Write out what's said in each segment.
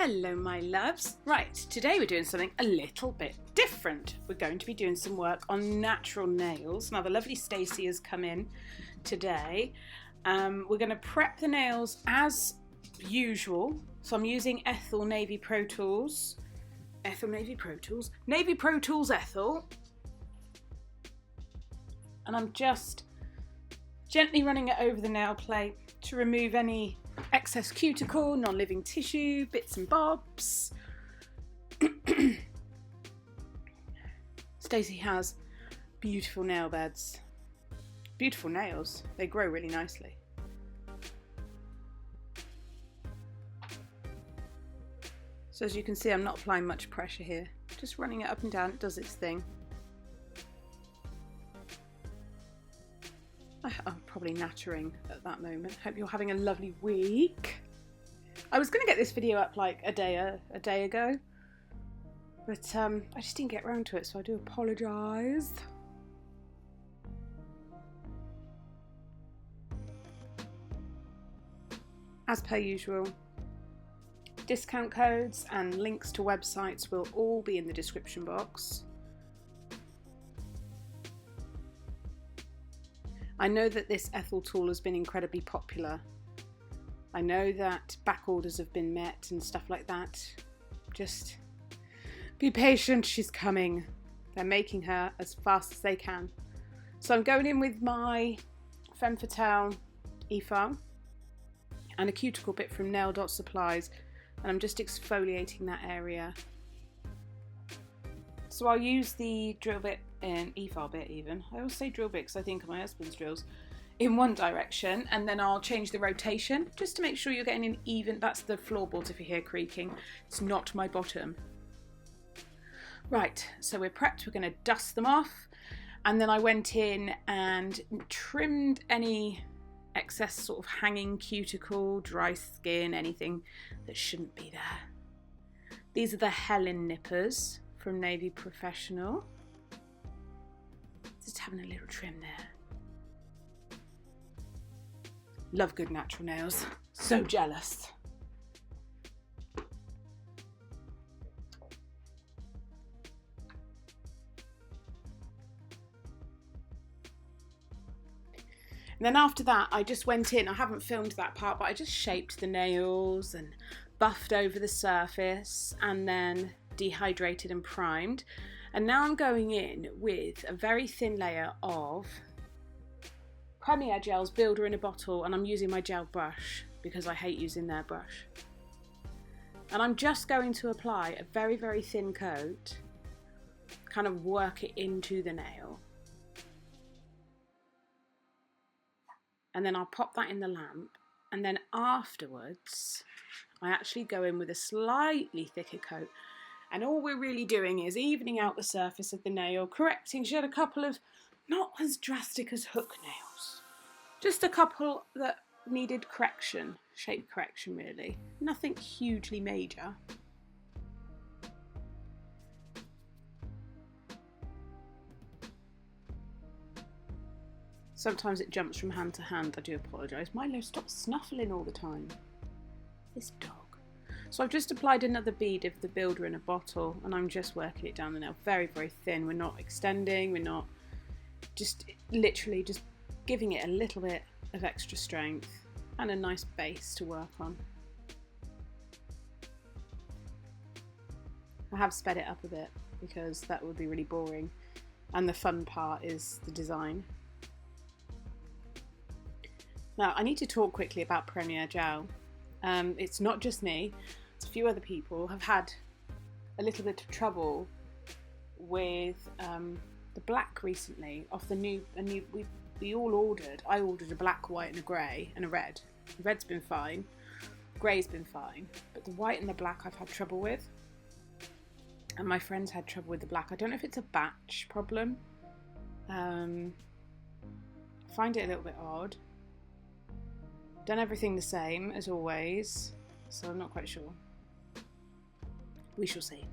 Hello my loves. Right, today we're doing something a little bit different. We're going to be doing some work on natural nails. Now the lovely Stacey has come in today. We're going to prep the nails as usual. So I'm using Ethel Navy Pro Tools. Navy Pro Tools Ethel. And I'm just gently running it over the nail plate to remove any excess cuticle, non-living tissue, bits and bobs. Stacey has beautiful nail beds. Beautiful nails. They grow really nicely. So as you can see, I'm not applying much pressure here. Just running it up and down. It does its thing. I'm probably nattering at that moment. Hope you're having a lovely week. I was going to get this video up like a day ago, but I just didn't get around to it, so I do apologise. As per usual, discount codes and links to websites will all be in the description box. I know that this Ethel tool has been incredibly popular. I know that back orders have been met and stuff like that. Just be patient, she's coming. They're making her as fast as they can. So I'm going in with my Femme Fatale e-file and a cuticle bit from Nail Dot Supplies, and I'm just exfoliating that area. So I'll use the drill bit and e-file bit even. I always say drill bit because I think of my husband's drills in one direction, and then I'll change the rotation just to make sure you're getting an even. That's the floorboards if you hear creaking. It's not my bottom. Right, so we're prepped. We're going to dust them off, and then I went in and trimmed any excess sort of hanging cuticle, dry skin, anything that shouldn't be there. These are the Helen nippers from Navy Professional. Just having a little trim there. Love good natural nails. So jealous. And then after that, I just went in. I haven't filmed that part, but I just shaped the nails and buffed over the surface and then dehydrated and primed. And now I'm going in with a very thin layer of Premier Gel's Builder in a Bottle, and I'm using my gel brush because I hate using their brush. And I'm just going to apply a very, very thin coat, kind of work it into the nail. And then I'll pop that in the lamp, and then afterwards I actually go in with a slightly thicker coat. And all we're really doing is evening out the surface of the nail, correcting. She had a couple of not as drastic as hook nails. Just a couple that needed correction, shape correction really. Nothing hugely major. Sometimes it jumps from hand to hand, I do apologise. Milo, stop snuffling all the time. This dog. So I've just applied another bead of the Builder in a Bottle, and I'm just working it down the nail very, very thin. We're not extending, we're not, just literally just giving it a little bit of extra strength and a nice base to work on. I have sped it up a bit because that would be really boring, and the fun part is the design. Now I need to talk quickly about Premier Gel. It's not just me, it's a few other people have had a little bit of trouble with the black recently off the new we all ordered. I ordered a black, white and a grey and a red. The red's been fine, grey's been fine, but the white and the black I've had trouble with, and my friends had trouble with the black. I don't know if it's a batch problem. I find it a little bit odd. Done everything the same as always, so I'm not quite sure. We shall see.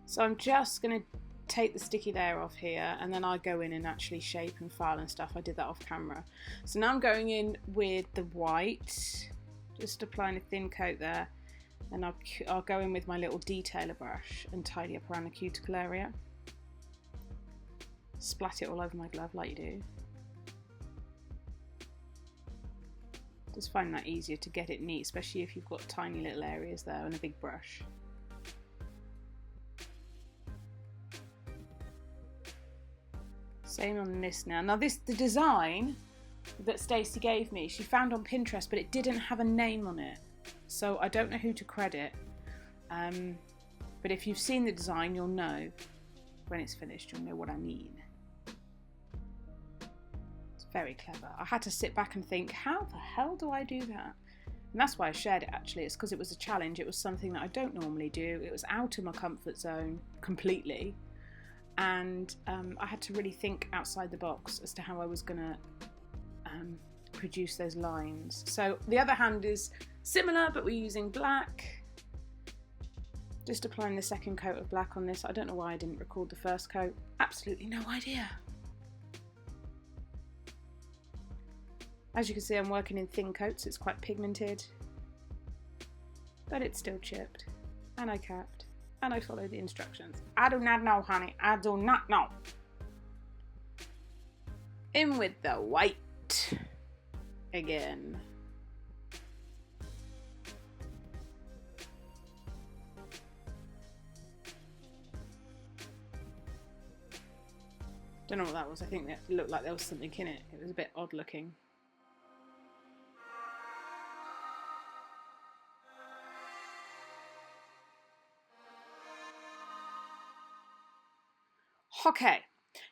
So I'm just going to take the sticky layer off here, and then I go in and actually shape and file and stuff. I did that off camera. So now I'm going in with the white Just applying a thin coat there, and I'll go in with my little detailer brush and tidy up around the cuticle area. Splat it all over my glove like you do. Just find that easier to get it neat, especially if you've got tiny little areas there and a big brush. Same on this now. Now the design that Stacey gave me, she found on Pinterest, but it didn't have a name on it. So I don't know who to credit. But if you've seen the design, you'll know when it's finished, you'll know what I mean. It's very clever. I had to sit back and think, how the hell do I do that? And that's why I shared it actually. It's because it was a challenge. It was something that I don't normally do. It was out of my comfort zone completely. And I had to really think outside the box as to how I was going to produce those lines. So the other hand is similar, but we're using black. Just applying the second coat of black on this. I don't know why I didn't record the first coat. Absolutely no idea. As you can see, I'm working in thin coats. It's quite pigmented, but it's still chipped, and I capped. And I followed the instructions. I do not know, honey. I do not know. In with the white again. Don't know what that was. I think that looked like there was something in it. It was a bit odd looking. Okay,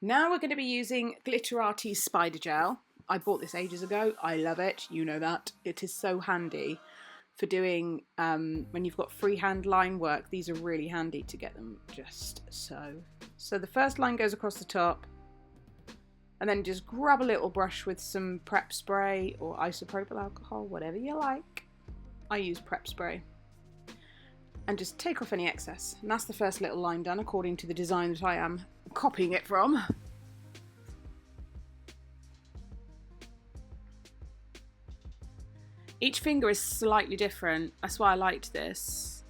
now we're going to be using Glitterarty Spider Gel. I bought this ages ago. I love it. You know that. It is so handy for doing, when you've got freehand line work, these are really handy to get them just so. So the first line goes across the top, and then just grab a little brush with some prep spray or isopropyl alcohol, whatever you like. I use prep spray. And just take off any excess. And that's the first little line done according to the design that I am copying it from. Each finger is slightly different. That's why I liked this.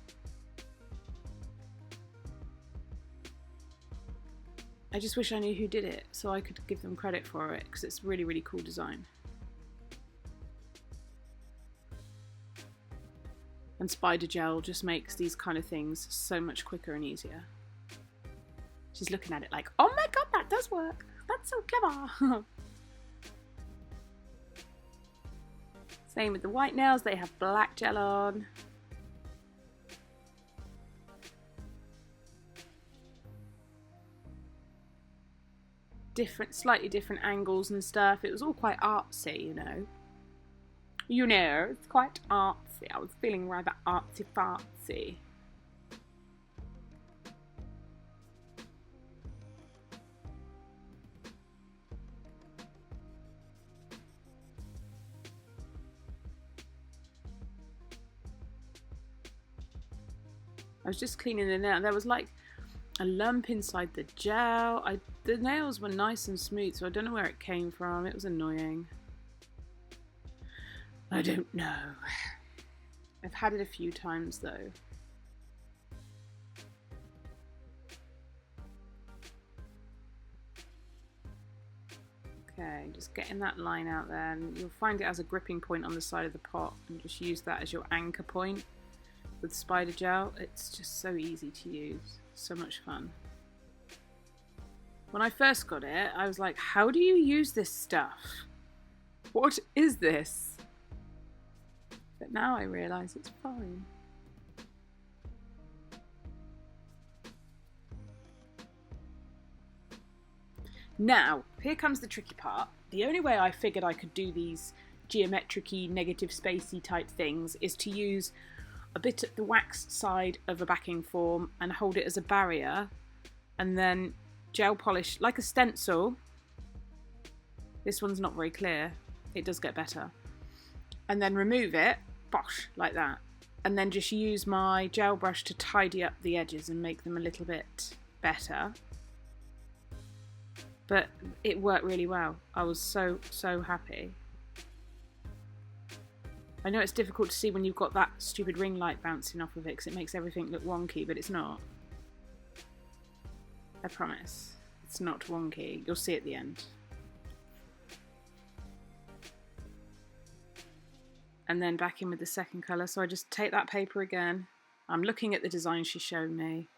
I just wish I knew who did it so I could give them credit for it, because it's a really, really cool design. And Spider Gel just makes these kind of things so much quicker and easier. She's looking at it like, oh my god, that does work. That's so clever. Same with the white nails, they have black gel on. Slightly different angles and stuff. It was all quite artsy, you know. You know, it's quite artsy. I was feeling rather artsy-fartsy. I was just cleaning the nail. There was like a lump inside the gel. The nails were nice and smooth, so I don't know where it came from. It was annoying. I don't know. I've had it a few times though. Okay, just getting that line out there, and you'll find it has a gripping point on the side of the pot, and just use that as your anchor point with Spider Gel. It's just so easy to use, so much fun. When I first got it, I was like, how do you use this stuff? What is this? But now I realise it's fine. Now, here comes the tricky part. The only way I figured I could do these geometric-y, negative spacey type things is to use a bit at the waxed side of a backing form and hold it as a barrier, and then gel polish like a stencil. This one's not very clear. It does get better. And then remove it, bosh, like that. And then just use my gel brush to tidy up the edges and make them a little bit better. But it worked really well. I was so happy. I know it's difficult to see when you've got that stupid ring light bouncing off of it because it makes everything look wonky, but it's not. I promise. It's not wonky. You'll see at the end. And then back in with the second colour. So I just take that paper again. I'm looking at the design she showed me.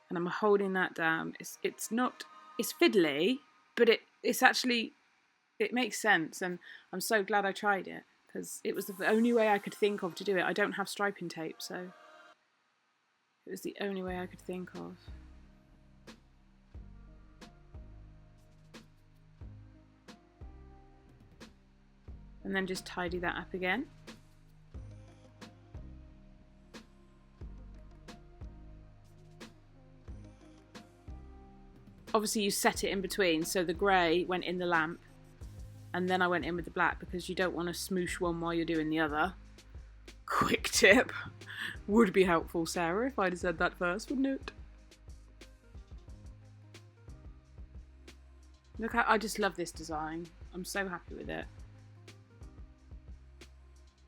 And I'm holding that down. It's fiddly, but it's actually, it makes sense. And I'm so glad I tried it because it was the only way I could think of to do it. I don't have striping tape, so it was the only way I could think of. And then just tidy that up again. Obviously you set it in between, so the grey went in the lamp and then I went in with the black because you don't want to smoosh one while you're doing the other. Quick tip. Would be helpful, Sarah, if I'd have said that first, wouldn't it? Look, I just love this design. I'm so happy with it.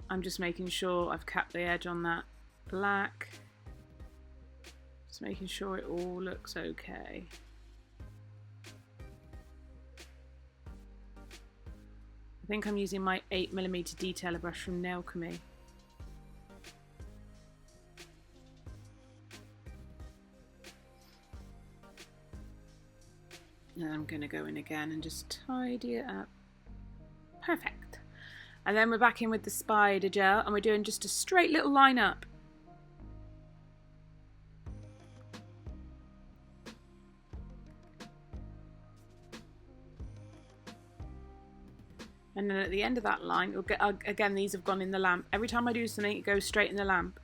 I'm just making sure I've capped the edge on that black. Just making sure it all looks okay. I think I'm using my 8mm detailer brush from Nailchemy. And I'm going to go in again and just tidy it up. Perfect. And then we're back in with the spider gel and we're doing just a straight little line up. And then at the end of that line, you'll get, again, these have gone in the lamp. Every time I do something, it goes straight in the lamp.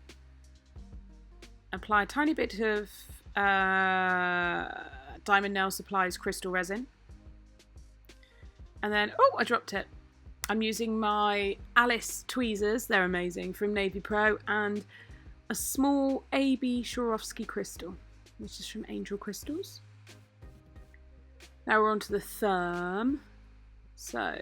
Apply a tiny bit of Diamond Nail Supplies crystal resin. And then, oh, I dropped it. I'm using my Alice tweezers, they're amazing, from Navy Pro, and a small AB Swarovski crystal, which is from Angel Crystals. Now we're on to the therm. So,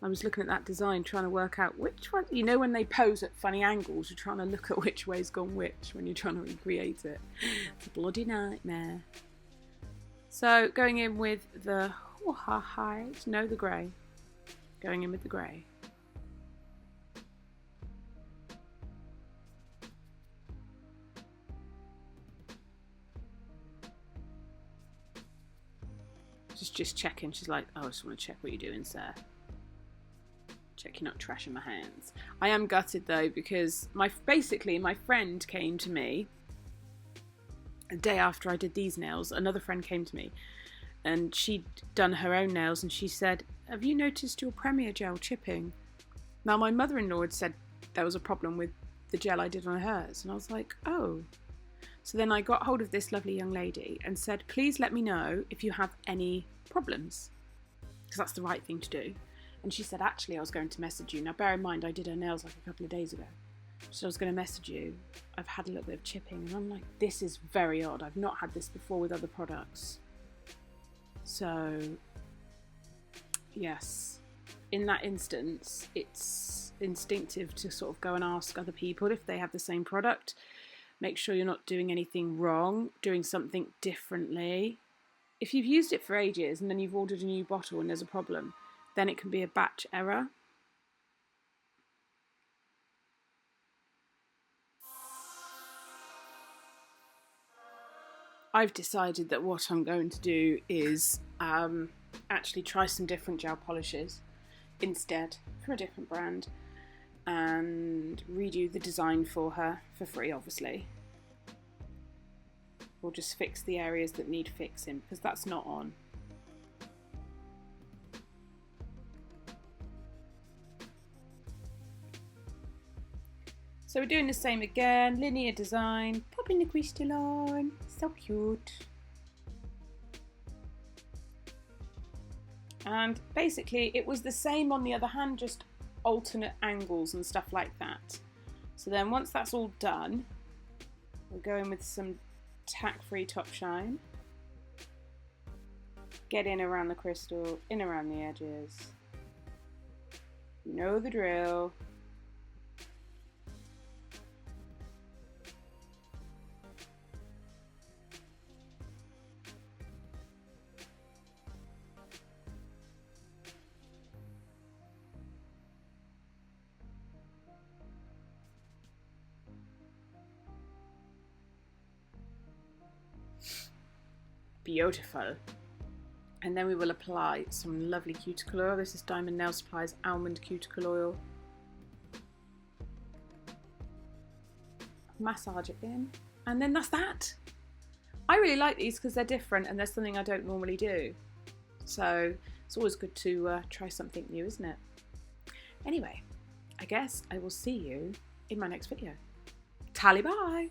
I was looking at that design, trying to work out which one, you know when they pose at funny angles, you're trying to look at which way's gone which when you're trying to recreate it. It's a bloody nightmare. So, going in with the, the grey. Going in with the grey. Just checking. She's like, oh, I just want to check what you're doing, sir. Check you're not trashing my hands. I am gutted though because basically my friend came to me a day after I did these nails. Another friend came to me and she'd done her own nails and she said, have you noticed your Premier gel chipping? Now my mother-in-law had said there was a problem with the gel I did on hers and I was like, oh. So then I got hold of this lovely young lady and said, please let me know if you have any problems because that's the right thing to do. And she said, actually I was going to message you. Now bear in mind I did her nails like a couple of days ago. So I was going to message you. I've had a little bit of chipping and I'm like, this is very odd. I've not had this before with other products. So yes, in that instance, it's instinctive to sort of go and ask other people if they have the same product. Make sure you're not doing anything wrong, doing something differently. If you've used it for ages and then you've ordered a new bottle and there's a problem, then it can be a batch error. I've decided that what I'm going to do is actually try some different gel polishes instead from a different brand and redo the design for her for free, obviously. We'll just fix the areas that need fixing because that's not on. So we're doing the same again, linear design, popping the crystal on, so cute. And basically it was the same on the other hand, just alternate angles and stuff like that. So then once that's all done, we'll go in with some tack-free top shine. Get in around the crystal, in around the edges. You know the drill. Beautiful. And then we will apply some lovely cuticle oil. This is Diamond Nail Supply's almond cuticle oil. Massage it in, and then that's that. I really like these because they're different and there's something I don't normally do. So it's always good to try something new, isn't it? Anyway, I guess I will see you in my next video. Tally bye!